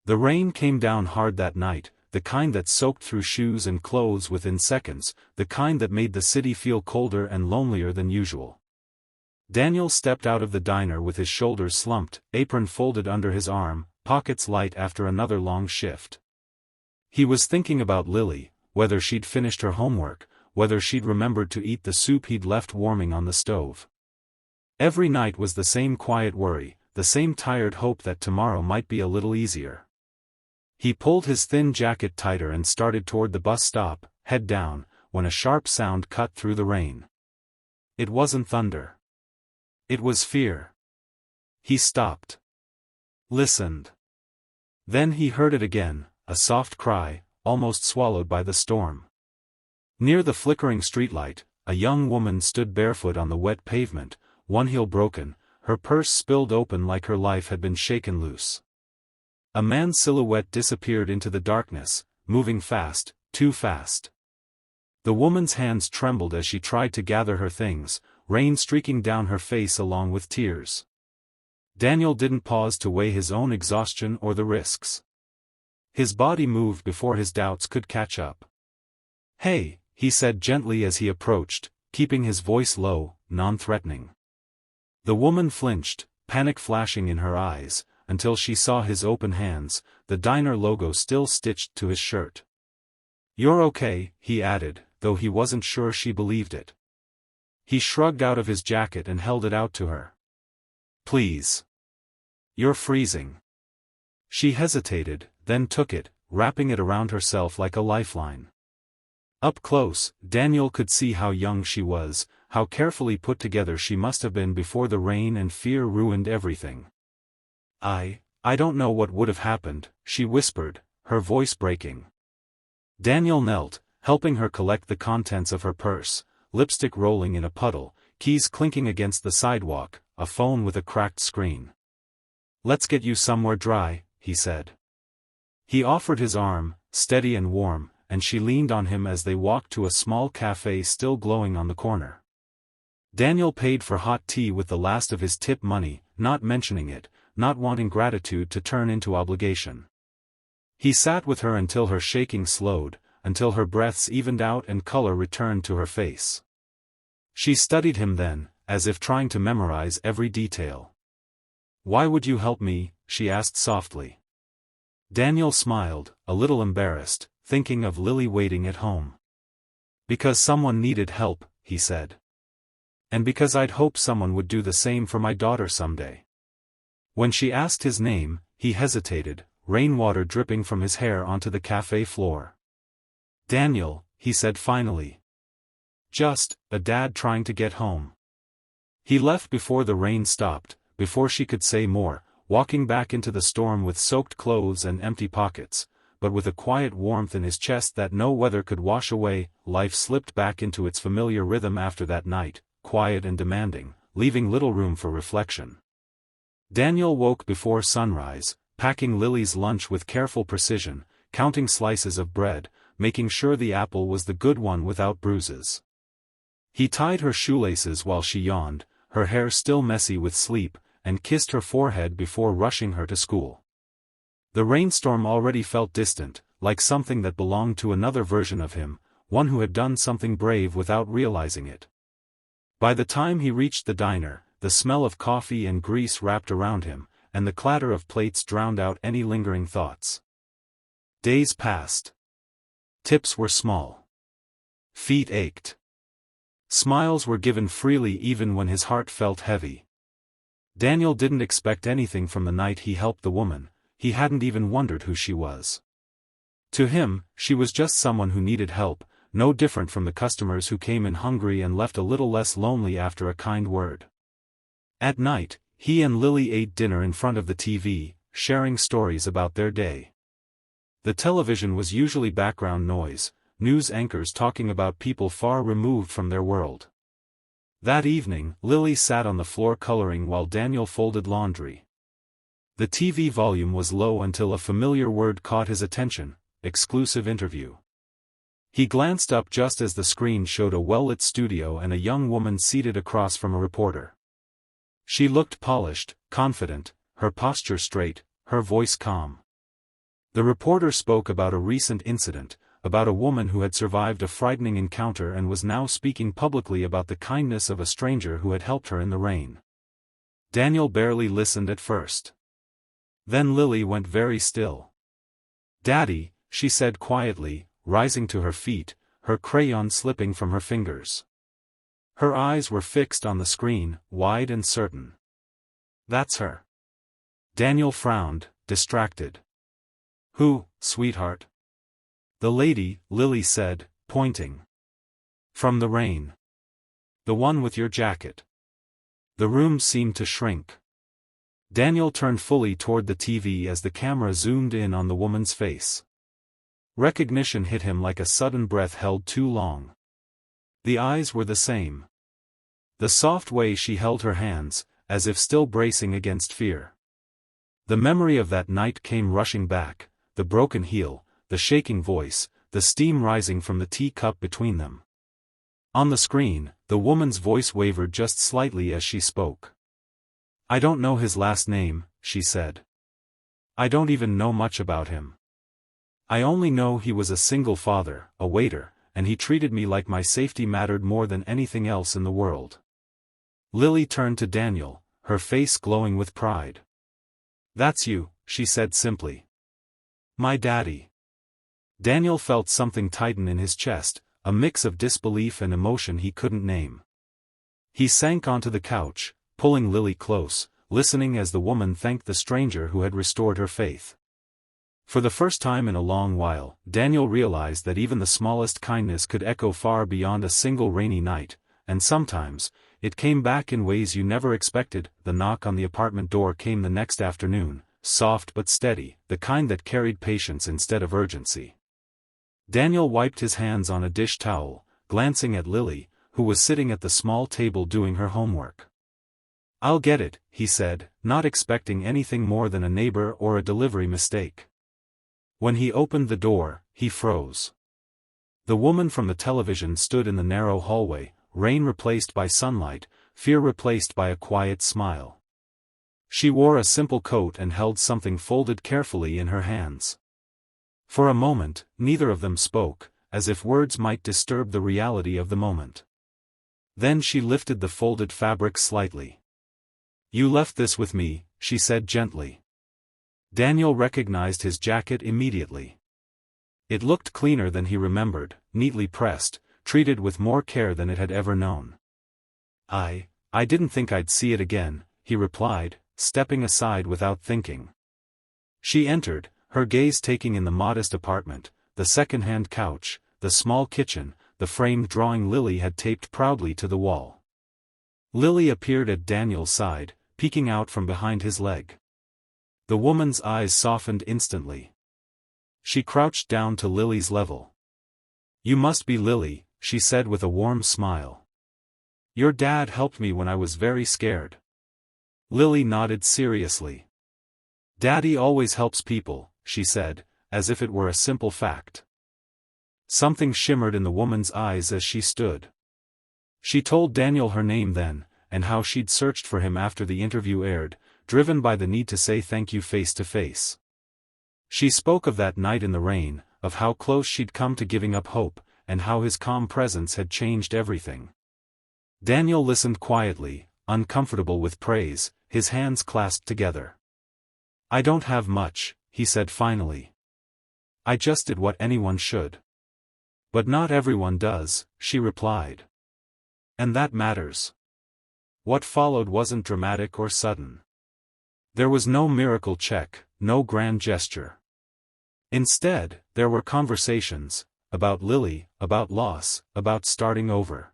The rain came down hard that night, the kind that soaked through shoes and clothes within seconds, the kind that made the city feel colder and lonelier than usual. Daniel stepped out of the diner with his shoulders slumped, apron folded under his arm, pockets light after another long shift. He was thinking about Lily, whether she'd finished her homework, whether she'd remembered to eat the soup he'd left warming on the stove. Every night was the same quiet worry, the same tired hope that tomorrow might be a little easier. He pulled his thin jacket tighter and started toward the bus stop, head down, when a sharp sound cut through the rain. It wasn't thunder. It was fear. He stopped. Listened. Then he heard it again, a soft cry, almost swallowed by the storm. Near the flickering streetlight, a young woman stood barefoot on the wet pavement, one heel broken, her purse spilled open like her life had been shaken loose. A man's silhouette disappeared into the darkness, moving fast, too fast. The woman's hands trembled as she tried to gather her things, rain streaking down her face along with tears. Daniel didn't pause to weigh his own exhaustion or the risks. His body moved before his doubts could catch up. "Hey," he said gently as he approached, keeping his voice low, non-threatening. The woman flinched, panic flashing in her eyes, until she saw his open hands, the diner logo still stitched to his shirt. "You're okay," he added, though he wasn't sure she believed it. He shrugged out of his jacket and held it out to her. "Please. You're freezing." She hesitated, then took it, wrapping it around herself like a lifeline. Up close, Daniel could see how young she was, how carefully put together she must have been before the rain and fear ruined everything. I don't know what would have happened," she whispered, her voice breaking. Daniel knelt, helping her collect the contents of her purse, lipstick rolling in a puddle, keys clinking against the sidewalk, a phone with a cracked screen. "Let's get you somewhere dry," he said. He offered his arm, steady and warm, and she leaned on him as they walked to a small cafe still glowing on the corner. Daniel paid for hot tea with the last of his tip money, not mentioning it, not wanting gratitude to turn into obligation. He sat with her until her shaking slowed, until her breaths evened out and color returned to her face. She studied him then, as if trying to memorize every detail. "Why would you help me?" she asked softly. Daniel smiled, a little embarrassed, thinking of Lily waiting at home. "Because someone needed help," he said. "And because I'd hoped someone would do the same for my daughter someday." When she asked his name, he hesitated, rainwater dripping from his hair onto the cafe floor. "Daniel," he said finally. "Just a dad trying to get home." He left before the rain stopped, before she could say more, walking back into the storm with soaked clothes and empty pockets, but with a quiet warmth in his chest that no weather could wash away. Life slipped back into its familiar rhythm after that night, quiet and demanding, leaving little room for reflection. Daniel woke before sunrise, packing Lily's lunch with careful precision, counting slices of bread, making sure the apple was the good one without bruises. He tied her shoelaces while she yawned, her hair still messy with sleep, and kissed her forehead before rushing her to school. The rainstorm already felt distant, like something that belonged to another version of him, one who had done something brave without realizing it. By the time he reached the diner, the smell of coffee and grease wrapped around him, and the clatter of plates drowned out any lingering thoughts. Days passed. Tips were small. Feet ached. Smiles were given freely even when his heart felt heavy. Daniel didn't expect anything from the night he helped the woman, he hadn't even wondered who she was. To him, she was just someone who needed help, no different from the customers who came in hungry and left a little less lonely after a kind word. At night, he and Lily ate dinner in front of the TV, sharing stories about their day. The television was usually background noise, news anchors talking about people far removed from their world. That evening, Lily sat on the floor coloring while Daniel folded laundry. The TV volume was low until a familiar word caught his attention: exclusive interview. He glanced up just as the screen showed a well-lit studio and a young woman seated across from a reporter. She looked polished, confident, her posture straight, her voice calm. The reporter spoke about a recent incident, about a woman who had survived a frightening encounter and was now speaking publicly about the kindness of a stranger who had helped her in the rain. Daniel barely listened at first. Then Lily went very still. "Daddy," she said quietly, rising to her feet, her crayon slipping from her fingers. Her eyes were fixed on the screen, wide and certain. "That's her." Daniel frowned, distracted. "Who, sweetheart?" "The lady," Lily said, pointing. "From the rain. The one with your jacket." The room seemed to shrink. Daniel turned fully toward the TV as the camera zoomed in on the woman's face. Recognition hit him like a sudden breath held too long. The eyes were the same. The soft way she held her hands, as if still bracing against fear. The memory of that night came rushing back, the broken heel, the shaking voice, the steam rising from the teacup between them. On the screen, the woman's voice wavered just slightly as she spoke. "I don't know his last name," she said. "I don't even know much about him. I only know he was a single father, a waiter, and he treated me like my safety mattered more than anything else in the world." Lily turned to Daniel, her face glowing with pride. "That's you," she said simply. "My daddy." Daniel felt something tighten in his chest, a mix of disbelief and emotion he couldn't name. He sank onto the couch, pulling Lily close, listening as the woman thanked the stranger who had restored her faith. For the first time in a long while, Daniel realized that even the smallest kindness could echo far beyond a single rainy night, and sometimes, it came back in ways you never expected. The knock on the apartment door came the next afternoon, soft but steady, the kind that carried patience instead of urgency. Daniel wiped his hands on a dish towel, glancing at Lily, who was sitting at the small table doing her homework. "I'll get it," he said, not expecting anything more than a neighbor or a delivery mistake. When he opened the door, he froze. The woman from the television stood in the narrow hallway, rain replaced by sunlight, fear replaced by a quiet smile. She wore a simple coat and held something folded carefully in her hands. For a moment, neither of them spoke, as if words might disturb the reality of the moment. Then she lifted the folded fabric slightly. "You left this with me," she said gently. Daniel recognized his jacket immediately. It looked cleaner than he remembered, neatly pressed, treated with more care than it had ever known. I didn't think I'd see it again," he replied, stepping aside without thinking. She entered, her gaze taking in the modest apartment, the second-hand couch, the small kitchen, the framed drawing Lily had taped proudly to the wall. Lily appeared at Daniel's side, peeking out from behind his leg. The woman's eyes softened instantly. She crouched down to Lily's level. "You must be Lily," she said with a warm smile. "Your dad helped me when I was very scared." Lily nodded seriously. "Daddy always helps people," she said, as if it were a simple fact. Something shimmered in the woman's eyes as she stood. She told Daniel her name then, and how she'd searched for him after the interview aired, driven by the need to say thank you face to face. She spoke of that night in the rain, of how close she'd come to giving up hope, and how his calm presence had changed everything. Daniel listened quietly, uncomfortable with praise, his hands clasped together. "I don't have much," he said finally. "I just did what anyone should." "But not everyone does," she replied. "And that matters." What followed wasn't dramatic or sudden. There was no miracle check, no grand gesture. Instead, there were conversations, about Lily, about loss, about starting over.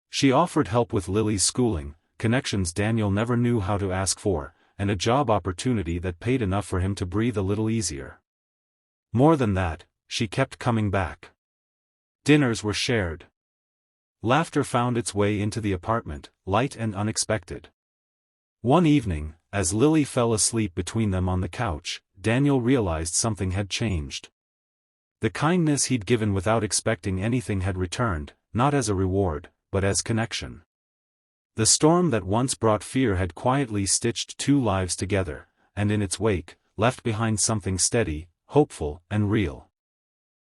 She offered help with Lily's schooling, connections Daniel never knew how to ask for, and a job opportunity that paid enough for him to breathe a little easier. More than that, she kept coming back. Dinners were shared. Laughter found its way into the apartment, light and unexpected. One evening, as Lily fell asleep between them on the couch, Daniel realized something had changed. The kindness he'd given without expecting anything had returned, not as a reward, but as connection. The storm that once brought fear had quietly stitched two lives together, and in its wake, left behind something steady, hopeful, and real.